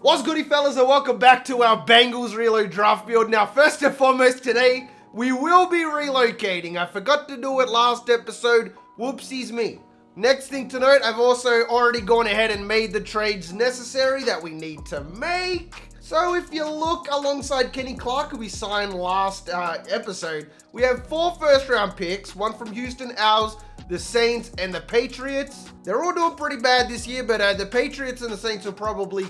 What's goody fellas, and welcome back to our Bengals Relo Draft Build. Now, first and foremost today, we will be relocating. I forgot to do it last episode. Whoopsies me. Next thing to note, I've also already gone ahead and made the trades necessary that we need to make. So if you look alongside Kenny Clark, who we signed last episode, we have 4 first-round picks, one from Houston, ours, the Saints, and the Patriots. They're all doing pretty bad this year, but the Patriots and the Saints will probably,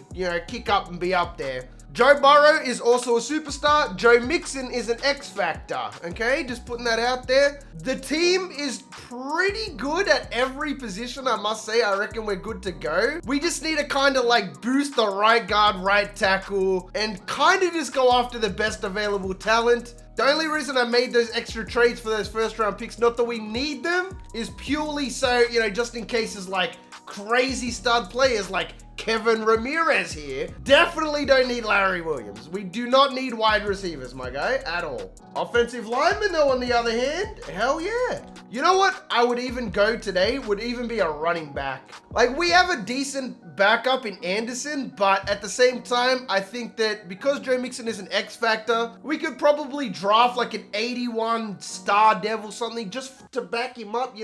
kick up and be up there. Joe Burrow is also a superstar. Joe Mixon is an X Factor, okay? Just putting that out there. The team is pretty good at every position, I must say. I reckon we're good to go. We just need to kind of like boost the right guard, right tackle, and kind of just go after the best available talent. The only reason I made those extra trades for those first round picks, not that we need them, is purely so, just in cases like crazy stud players like Kevin Ramirez here. Definitely don't need Larry Williams. We do not need wide receivers, my guy, at all. Offensive lineman, though, on the other hand, hell yeah. You know what I would even go today? Would even be a running back. Like, we have a decent backup in Anderson, but at the same time, I think that because Joe Mixon is an X Factor, we could probably draft like an 81 star devil something just to back him up,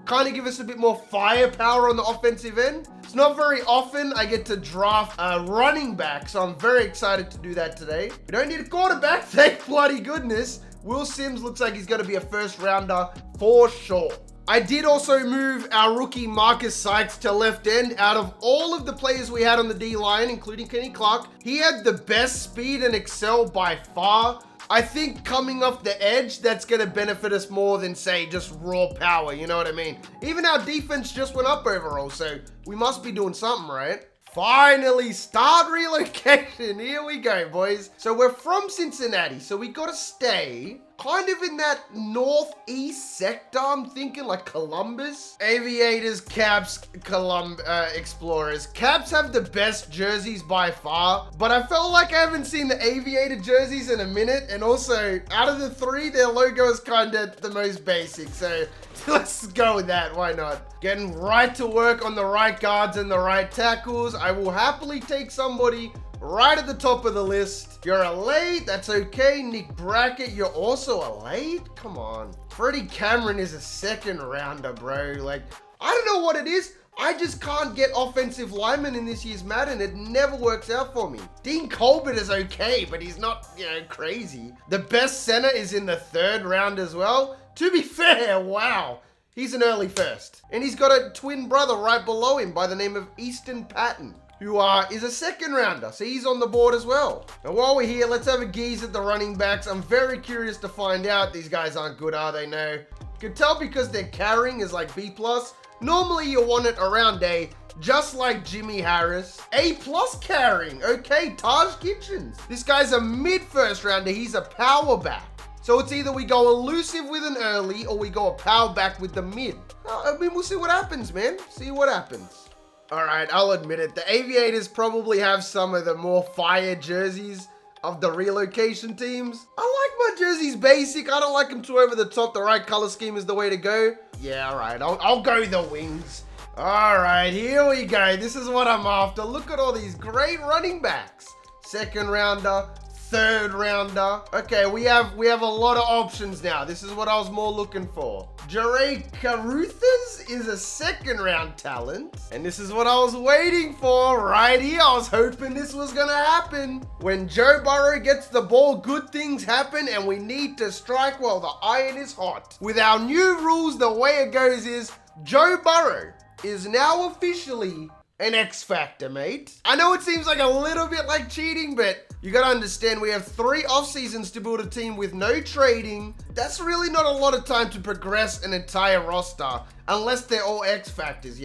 Kind of give us a bit more firepower on the offensive end. It's not very often I get to draft a running back, so I'm very excited to do that today. We don't need a quarterback, thank bloody goodness. Will Sims looks like he's going to be a first rounder for sure. I did also move our rookie Marcus Sykes to left end. Out of all of the players we had on the D-line, including Kenny Clark, he had the best speed and excel by far. I think coming off the edge, that's going to benefit us more than, say, just raw power, you know what I mean? Even our defense just went up overall, so we must be doing something, right? Finally, start relocation. Here we go, boys. So we're from Cincinnati, so we got to stay kind of in that northeast sector. I'm thinking like Columbus. Aviators, Caps, Explorers. Caps have the best jerseys by far, but I felt like I haven't seen the Aviator jerseys in a minute. And also, out of the 3, their logo is kind of the most basic. So let's go with that. Why not? Getting right to work on the right guards and the right tackles. I will happily take somebody right at the top of the list. You're a late, that's okay. Nick Brackett, you're also a late? Come on. Freddie Cameron is a second rounder, bro. Like, I don't know what it is. I just can't get offensive linemen in this year's Madden. It never works out for me. Dean Colbert is okay, but he's not, crazy. The best center is in the 3rd round as well. To be fair, wow. He's an early first. And he's got a twin brother right below him by the name of Easton Patton, who is a 2nd rounder, so he's on the board as well. And while we're here, let's have a gaze at the running backs. I'm very curious to find out. These guys aren't good, are they? No. You can tell because their carrying is like B+. Normally you want it around A, just like Jimmy Harris. A+ carrying. Okay, Taj Kitchens. This guy's a mid-first rounder. He's a power back. So it's either we go elusive with an early or we go a power back with the mid. We'll see what happens, man. See what happens. All right, I'll admit it. The Aviators probably have some of the more fire jerseys of the relocation teams. I like my jerseys basic. I don't like them too over the top. The right color scheme is the way to go. Yeah, all right. I'll go the wings. All right, here we go. This is what I'm after. Look at all these great running backs. 2nd rounder, 3rd rounder. Okay, we have a lot of options now. This is what I was more looking for. Jare Caruthers is a 2nd round talent. And this is what I was waiting for right here. I was hoping this was gonna happen. When Joe Burrow gets the ball, good things happen, and we need to strike while the iron is hot. With our new rules, the way it goes is Joe Burrow is now officially an X Factor, mate. I know it seems like a little bit like cheating, but you gotta understand we have 3 off seasons to build a team with no trading. That's really not a lot of time to progress an entire roster, unless they're all X Factors,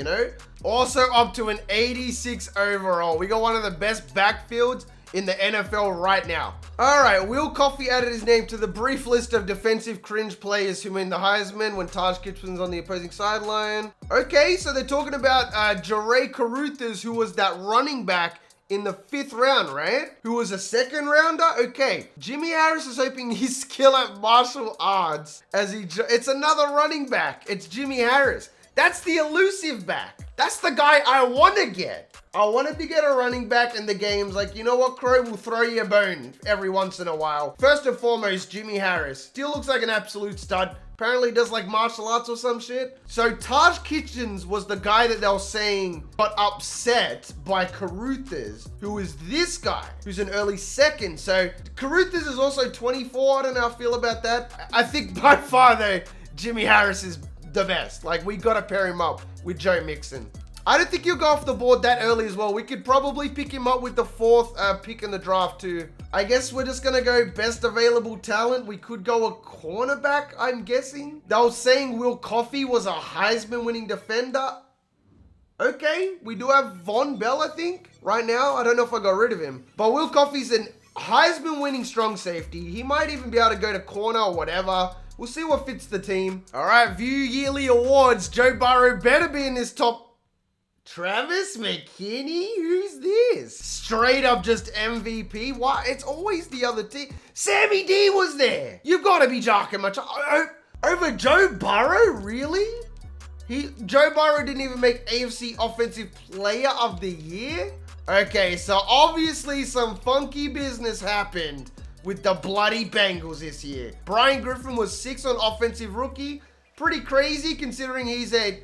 Also up to an 86 overall. We got one of the best backfields in the NFL right now. All right, Will Coffey added his name to the brief list of defensive cringe players who win the Heisman when Taj Kitchen's on the opposing sideline. Okay, so they're talking about Jare Caruthers, who was that running back in the 5th round, right? Who was a 2nd rounder? Okay. Jimmy Harris is hoping his skill at martial arts as it's another running back. It's Jimmy Harris. That's the elusive back. That's the guy I want to get. I wanted to get a running back in the games. Like, you know what, Crowe? We'll throw you a bone every once in a while. First and foremost, Jimmy Harris. Still looks like an absolute stud. Apparently does like martial arts or some shit. So Taj Kitchens was the guy that they were saying got upset by Caruthers, who is this guy, who's an early second. So Caruthers is also 24. I don't know how I feel about that. I think by far though, Jimmy Harris is the best. Like, we gotta pair him up with Joe Mixon. I don't think he'll go off the board that early as well. We could probably pick him up with the 4th pick in the draft too. I guess we're just gonna go best available talent. We could go a cornerback, I'm guessing. They were saying Will Coffey was a Heisman winning defender. Okay, we do have Von Bell, I think, right now. I don't know if I got rid of him. But Will Coffey's an Heisman winning strong safety. He might even be able to go to corner or whatever. We'll see what fits the team. All right, View Yearly Awards. Joe Burrow better be in this top. Travis McKinney? Who's this? Straight up just MVP? Why? It's always the other team. Sammy D was there. You've got to be jocking much. Over Joe Burrow? Really? Joe Burrow didn't even make AFC Offensive Player of the Year? Okay, so obviously some funky business happened with the bloody Bengals this year. Brian Griffin was 6th on Offensive Rookie. Pretty crazy considering he's a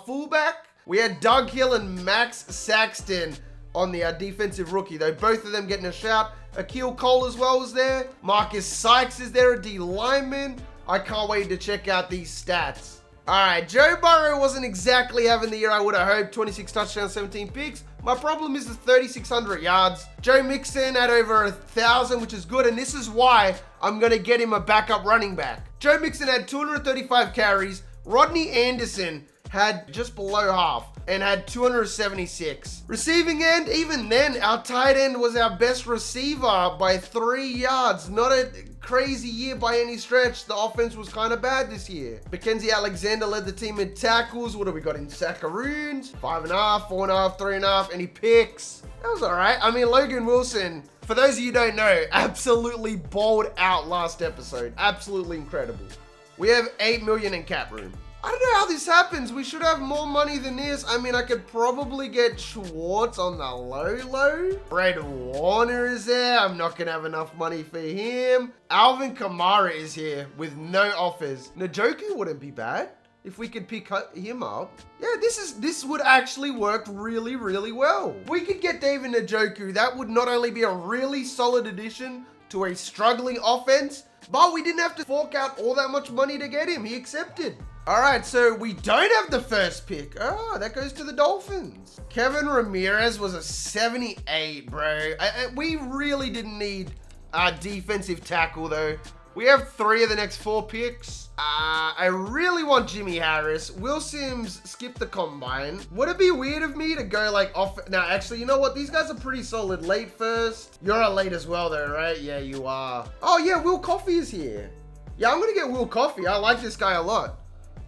fullback. We had Doug Hill and Max Saxton on the Defensive Rookie, though. Both of them getting a shout. Akil Cole as well was there. Marcus Sykes is there, a D lineman. I can't wait to check out these stats. All right, Joe Burrow wasn't exactly having the year I would have hoped. 26 touchdowns, 17 picks. My problem is the 3,600 yards. Joe Mixon had over 1,000, which is good, and this is why I'm going to get him a backup running back. Joe Mixon had 235 carries. Rodney Anderson had just below half and had 276. Receiving end, even then, our tight end was our best receiver by 3 yards. Not a crazy year by any stretch. The offense was kind of bad this year. Mackenzie Alexander led the team in tackles. What do we got in sackaroons? 5.5, 4.5, 3.5, any picks? That was all right. I mean, Logan Wilson, for those of you who don't know, absolutely balled out last episode. Absolutely incredible. We have 8 million in cap room. I don't know how this happens. We should have more money than this. I mean, I could probably get Schwartz on the low. Fred Warner is there. I'm not going to have enough money for him. Alvin Kamara is here with no offers. Njoku wouldn't be bad if we could pick him up. Yeah, this would actually work really, really well. If we could get David Njoku, that would not only be a really solid addition to a struggling offense, but we didn't have to fork out all that much money to get him. He accepted. All right, so we don't have the first pick. Oh, that goes to the Dolphins. Kevin Ramirez was a 78, bro. We really didn't need a defensive tackle, though. We have 3 of the next 4 picks. I really want Jimmy Harris. Will Sims skipped the combine. Would it be weird of me to go like off? Now, actually, you know what? These guys are pretty solid. Late first. You're a late as well, though, right? Yeah, you are. Oh, yeah, Will Coffey is here. Yeah, I'm going to get Will Coffey. I like this guy a lot.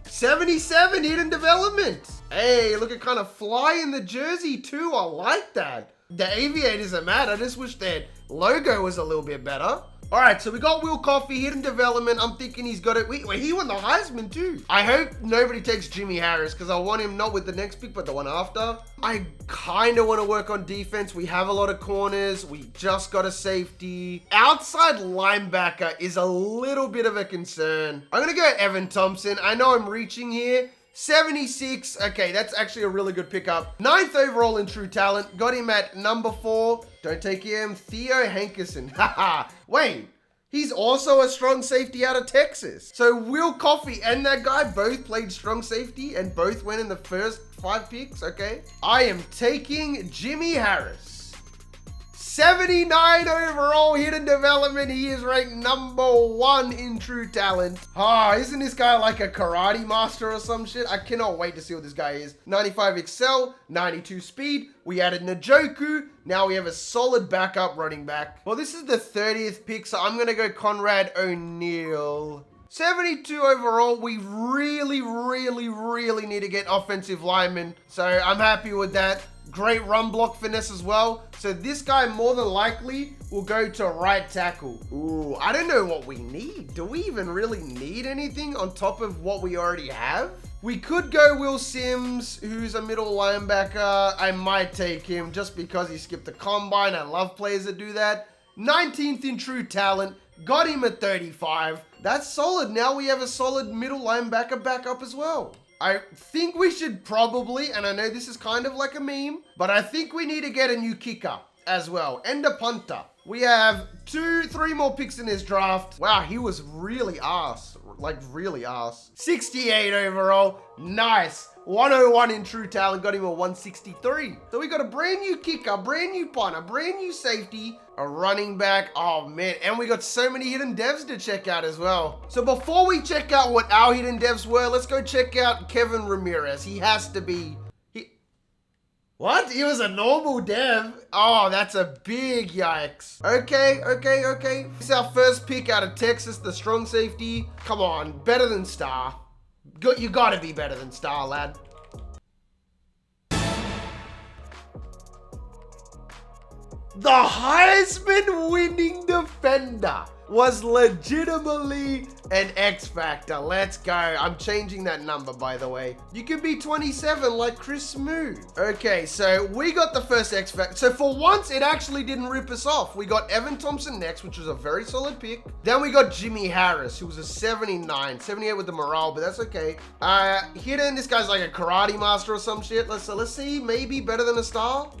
77 hidden development. Hey, look at kind of fly in the jersey too. I like that. The Aviators are mad. I just wish their logo was a little bit better. All right, so we got Will Coffey, hidden development. I'm thinking he's got it. Wait, he won the Heisman too. I hope nobody takes Jimmy Harris because I want him not with the next pick, but the one after. I kind of want to work on defense. We have a lot of corners. We just got a safety. Outside linebacker is a little bit of a concern. I'm going to go Evan Thompson. I know I'm reaching here. 76. Okay, that's actually a really good pickup. 9th overall in true talent. Got him at number 4. Don't take him. Theo Hankerson. Haha. Wait. He's also a strong safety out of Texas. So Will Coffey and that guy both played strong safety and both went in the first 5 picks. Okay. I am taking Jimmy Harris. 79 overall hidden development. He is ranked number 1 in true talent. Isn't this guy like a karate master or some shit? I cannot wait to see what this guy is. 95 excel, 92 speed. We added Njoku. Now we have a solid backup running back. Well, this is the 30th pick, so I'm going to go Conrad O'Neal. 72 overall. We really, really, really need to get offensive linemen. So I'm happy with that. Great run block finesse as well. So this guy more than likely will go to right tackle. Ooh, I don't know what we need. Do we even really need anything on top of what we already have? We could go Will Sims, who's a middle linebacker. I might take him just because he skipped the combine. I love players that do that. 19th in true talent. Got him at 35. That's solid. Now we have a solid middle linebacker backup as well. I think we should probably, and I know this is kind of like a meme, but I think we need to get a new kicker as well, and a punter. We have 3 more picks in this draft. Wow, he was really ass, like really ass. 68 overall, nice. 101 in true talent, got him a 163. So we got a brand new kicker, brand new punter, brand new safety, a running back. Oh man, and we got so many hidden devs to check out as well. So before we check out what our hidden devs were, let's go check out Kevin Ramirez. He has to be... What? He was a normal dev? Oh, that's a big yikes. Okay. This is our first pick out of Texas, the strong safety. Come on, better than Star. You gotta be better than Star, lad. The Heisman winning defender was legitimately an X Factor. Let's go. I'm changing that number, by the way. You could be 27 like Chris Smooth. Okay, so we got the first X Factor. So for once, it actually didn't rip us off. We got Evan Thompson next, which was a very solid pick. Then we got Jimmy Harris, who was a 79, 78 with the morale, but that's okay. Hidden, this guy's like a karate master or some shit. Let's see, maybe better than a star.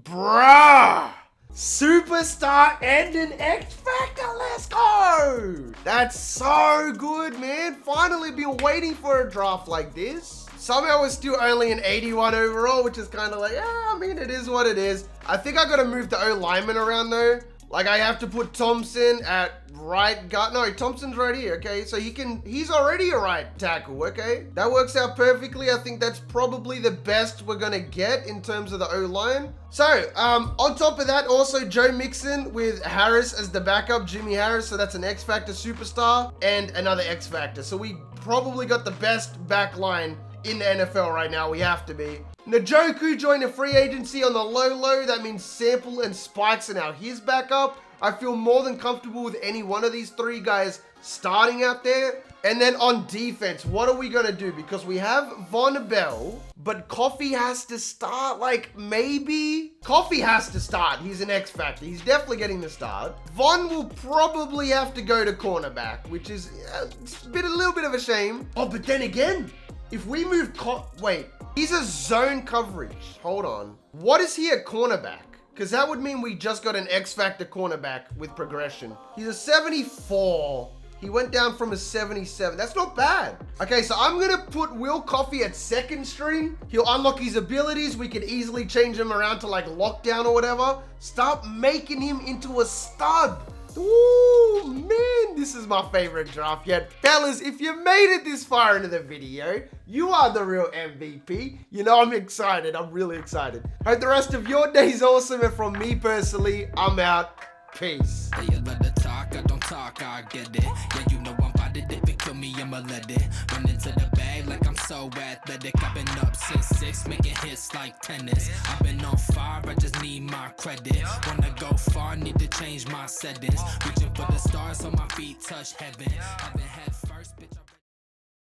Bruh. Superstar and an X Factor, let's go! That's so good, man. Finally been waiting for a draft like this. Somehow we're still only an 81 overall, which is kind of like, yeah, I mean, it is what it is. I think I gotta move the O-lineman around though. Like I have to put Thompson at right guard. No, Thompson's right here, okay? So he's already a right tackle, okay? That works out perfectly. I think that's probably the best we're gonna get in terms of the O-line. So, on top of that, also Joe Mixon with Harris as the backup, Jimmy Harris. So that's an X Factor superstar and another X Factor. So we probably got the best back line in the NFL right now. We have to be. Njoku joined a free agency on the low. That means Sample and Spikes are now his backup. I feel more than comfortable with any one of these 3 guys starting out there. And then on defense, what are we going to do? Because we have Von Bell, but Coffee has to start. Like, maybe? Coffee has to start. He's an X Factor. He's definitely getting the start. Von will probably have to go to cornerback, which is a little bit of a shame. Oh, but then again, if we move... Wait, he's a zone coverage. Hold on. What is he at cornerback? Because that would mean we just got an X Factor cornerback with progression. He's a 74. He went down from a 77. That's not bad. Okay, so I'm going to put Will Coffey at second string. He'll unlock his abilities. We could easily change him around to like lockdown or whatever. Start making him into a stud. Ooh, man, this is my favorite draft yet. Fellas, if you made it this far into the video, you are the real MVP. You know, I'm excited. I'm really excited. Hope the rest of your day's awesome. And from me personally, I'm out. Peace. Yeah, let the talk, I don't talk, I get it. Yeah, you know I'm about it. If it kill me, I'ma let it. Run into the bag like I'm so athletic. I've been up since 6, making hits like tennis. I've been on fire, I just need my credit. Wanna go far, need to change my settings. Reaching for the stars so my feet touch heaven. Haven't had first, bitch.